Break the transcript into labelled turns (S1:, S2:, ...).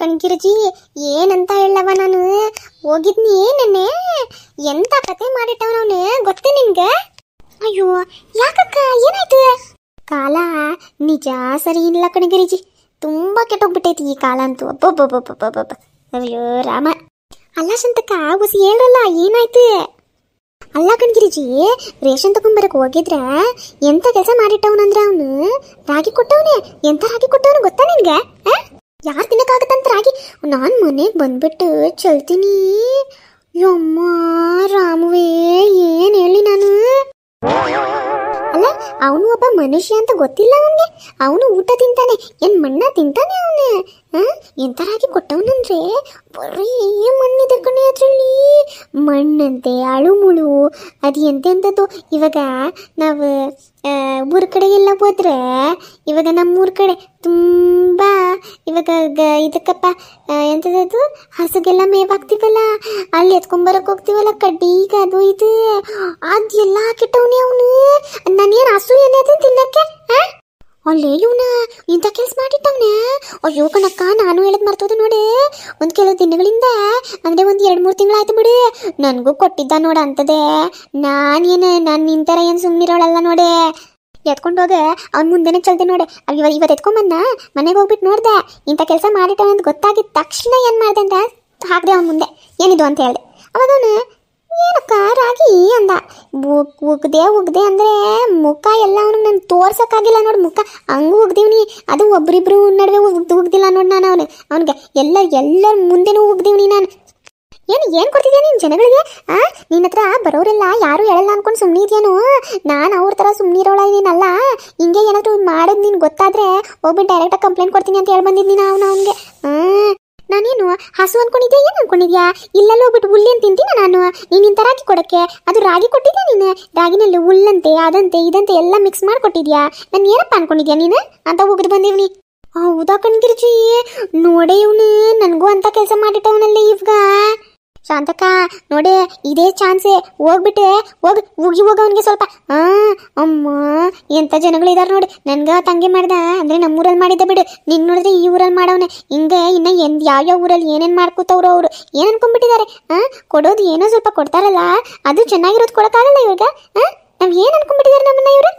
S1: ಕಣ್ಕಿರಜಿ ಏನಂತ ಹೇಳವ ನಾನು ಹೋಗಿದ್ನಿ ನೆನ್ನೆ ಎಂತ ಕತೆ ಮಾಡಿಟ್ಟವನವನೇ ಗೊತ್ತೇ ನಿನ್ಗೆ. ಅಯ್ಯೋ ಯಾಕಕ್ಕ ಏನಾಯ್ತು? ಕಾಲ ನಿಜ ಸರಿ ಇಲ್ಲ ಕಣ್ಗಿರಿಜಿ, ತುಂಬಾ ಕೆಟ್ಟೋಗ್ಬಿಟ್ಟೈತಿ ಈ ಕಾಲ ಅಂತೂ. ಅಬ್ಬಬ್ಬಬ್ಬಬ್ಬಬ್ಬ ಅಯ್ಯೋ ರಾಮ. ಅಲ್ಲ ಸಂತಕ್ಕ ಹೊಸಿ ಹೇಳಲ್ಲ ಏನಾಯ್ತು? ಅಲ್ಲ ಕಣ್ಗಿರಿಜಿ, ರೇಷನ್ ತಗೊಂಬರಕ್ ಹೋಗಿದ್ರೆ ಎಂತ ಕೆಲಸ ಮಾಡಿಟ್ಟವನಂದ್ರೆ ಅವನು ರಾಗಿ ಕೊಟ್ಟವನೇ. ಎಂತ ರಾಗಿ ಕೊಟ್ಟವನು ಗೊತ್ತಾ ನಿನ್ಗೆ? ಯಾರು ತಿನ್ನಕ್ಕಾಗತ್ತಂತ ರಾಗಿ. ನಾನು ಮನೆಗೆ ಬಂದ್ಬಿಟ್ಟು ಚಲ್ತೀನಿ. ಯಮ್ಮ ರಾಮುವೇ, ಏನ್ ಹೇಳಿ ನಾನು. ಅಲ್ಲ ಅವನು ಒಬ್ಬ ಮನುಷ್ಯ ಅಂತ ಗೊತ್ತಿಲ್ಲ ಅವನ್ಗೆ. ಅವನು ಊಟ ತಿಂತಾನೆ, ಏನ್ ಮಣ್ಣ ತಿಂತಾನೆ ಅವನು. ಎಂತ ರಾಗಿ ಕೊಟ್ಟವನಂದ್ರೆ ಬರೀ ಮಣ್ಣಿದೆ ಕಣೆ ಅದ್ರಲ್ಲಿ. ಮಣ್ಣಂತೆ ಅಳುಮುಳು ಅದು ಎಂತೆಂಥದ್ದು. ಇವಾಗ ನಾವು ಊರ ಕಡೆ ಎಲ್ಲ ಹೋದ್ರೆ, ಇವಾಗ ನಮ್ಮೂರ ಕಡೆ ತುಂಬಾ ಇವಾಗ ಇದಕ್ಕಪ್ಪ ಎಂಥದ್ದು ಹಸುಗೆಲ್ಲ ಮೇವಾಗ್ತೀವಲ್ಲ, ಅಲ್ಲಿ ಎತ್ಕೊಂಬರಕ್ ಹೋಗ್ತೀವಲ್ಲ ಕಡ್ಡಿಗ ಅದು ಇದು, ಅದೆಲ್ಲ ಕೆಟ್ಟವನೇ ಅವನು. ನಾನೇನು ಹಸು ಏನಾದ್ರು ತಿನ್ನಕ್ಕೆ ಅಲ್ಲೇ ಇವನ ಇಂಥ ಕೆಲ್ಸ ಮಾಡಿಟ್ಟವನೆ. ಅಯ್ಯೋ ಕಣಕ್ಕ, ನಾನು ಹೇಳದ್ ಮರ್ತೋದು ನೋಡಿ. ಒಂದು ಕೆಲವು ದಿನಗಳಿಂದ ಅಂದ್ರೆ ಒಂದು 2-3 ತಿಂಗಳಾಯ್ತು ಬಿಡು, ನನಗೂ ಕೊಟ್ಟಿದ್ದ ನೋಡ ಅಂತದೆ. ನಾನು ನಿಂತರ ಏನು ಸುಮ್ಮನಿರೋಳಲ್ಲ ನೋಡಿ. ಎತ್ಕೊಂಡೋಗೆ ಅವ್ನ ಮುಂದೆನೆ ಚಲ್ದೆ ನೋಡಿ. ಇವತ್ತು ಎತ್ಕೊಂಬಂದ ಮನೆಗೆ ಹೋಗ್ಬಿಟ್ಟು ನೋಡ್ದೆ ಇಂಥ ಕೆಲಸ ಮಾಡಿಟ್ಟವನ ಅಂತ ಗೊತ್ತಾಗಿದ್ದ ತಕ್ಷಣ ಏನು ಮಾಡ್ದೆ ಅಂತ ಹಾಕ್ದೆ ಅವ್ನ ಮುಂದೆ. ಏನಿದು ಅಂತ ಹೇಳ್ದೆ. ಅವಾಗ ಅವನು ಏನಕ್ಕ ರಾಗಿ ಅಂದ. ಉಗ್ದೆ ಅಂದ್ರೆ ಮುಖ ಎಲ್ಲ ಅವನು ನಾನು ತೋರ್ಸಕ್ಕಾಗಿಲ್ಲ ನೋಡಿ. ಮುಖ ಹಂಗೂ ಉಗ್ದೀವ್ನಿ, ಅದು ಒಬ್ರಿಬ್ರು ನಡುವೆ ಉಗ್ದಿಲ್ಲ ನೋಡಿ ನಾನು ಅವನಿಗೆ ಎಲ್ಲರ ಮುಂದೆನೂ ಉಗ್ದೀವ್ನಿ ನಾನು. ಏನು ಕೊಡ್ತಿದ್ಯಾ ನೀನು ಜನಗಳಿಗೆ? ನಿನ್ನ ಹತ್ರ ಬರೋರೆಲ್ಲ ಯಾರು ಹೇಳಲ್ಲ ಅನ್ಕೊಂಡು ಸುಮ್ಮನೆ ಇದೆಯೇನು? ನಾನು ಅವ್ರ ಥರ ಸುಮ್ಮನಿರೋಳ ನೀನಲ್ಲ. ಹಿಂಗೆ ಏನಾದರೂ ಮಾಡೋದು ನೀನು ಗೊತ್ತಾದ್ರೆ ಹೋಗ್ಬಿಟ್ಟು ಡೈರೆಕ್ಟಾಗಿ ಕಂಪ್ಲೇಂಟ್ ಕೊಡ್ತೀನಿ ಅಂತ ಹೇಳಿ ಬಂದಿದ್ದೀನಿ ಅವನಿಗೆ. ನಾನೇನು ಹಸು ಅನ್ಕೊಂಡಿದ್ಯಾ, ಏನು ಅನ್ಕೊಂಡಿದ್ಯಾ? ಇಲ್ಲೆಲ್ಲ ಹೋಗ್ಬಿಟ್ಟು ಹುಲ್ಲೇನು ತಿಂತೀನ ನಾನು? ನೀನು ಇಂಥ ರಾಗಿ ಕೊಡೋಕ್ಕೆ ಅದು ರಾಗಿ ಕೊಟ್ಟಿದ್ಯಾ ನೀನು? ರಾಗಿನಲ್ಲಿ ಹುಲ್ಲಂತೆ ಅದಂತೆ ಇದಂತೆ ಎಲ್ಲ ಮಿಕ್ಸ್ ಮಾಡಿಕೊಟ್ಟಿದ್ಯಾ? ನಾನು ಏನಪ್ಪ ಅನ್ಕೊಂಡಿದ್ಯಾ ನೀನು ಅಂತ ಹೋಗಿದ್ದು ಬಂದಿವ್ನಿ. ಹೌದಾ ಕಣ್ಗಿರ್ಜಿ, ನೋಡೇ ಇವನು ನನಗೂ ಅಂತ ಕೆಲಸ ಮಾಡಿಟ್ಟವನಲ್ಲೇ ಇವಾಗ. ಶಾಂತಕ್ಕ ನೋಡೆ, ಇದೇ ಚಾನ್ಸೇ, ಹೋಗ್ಬಿಟ್ಟೆ ಹೋಗಿ ಅವನಿಗೆ ಸ್ವಲ್ಪ. ಅಮ್ಮ ಎಂಥ ಜನಗಳಿದಾರೆ ನೋಡಿ. ನನ್ಗೆ ತಂಗೆ ಮಾಡ್ದ ಅಂದ್ರೆ ನಮ್ಮೂರಲ್ಲಿ ಮಾಡಿದ್ದೆ ಬಿಡು. ನಿನ್ ನೋಡಿದ್ರೆ ಈ ಊರಲ್ಲಿ ಮಾಡವನೆ ಹಿಂಗೆ. ಇನ್ನ ಯಾವ್ಯಾವ ಊರಲ್ಲಿ ಏನೇನು ಮಾಡ್ಕೋತವ್ರು ಅವರು, ಏನ್ ಅನ್ಕೊಂಡ್ಬಿಟ್ಟಿದ್ದಾರೆ. ಕೊಡೋದು ಏನೋ ಸ್ವಲ್ಪ ಕೊಡ್ತಾರಲ್ಲ, ಅದು ಚೆನ್ನಾಗಿರೋದು ಕೊಡೋಕ್ಕಾಗಲ್ಲ ಇವ್ಗ. ನಾವ್ ಏನ್ ಅನ್ಕೊಂಡ್ಬಿಟ್ಟಿದ್ದಾರೆ ನಮ್ಮನ್ನ ಇವ್ರು.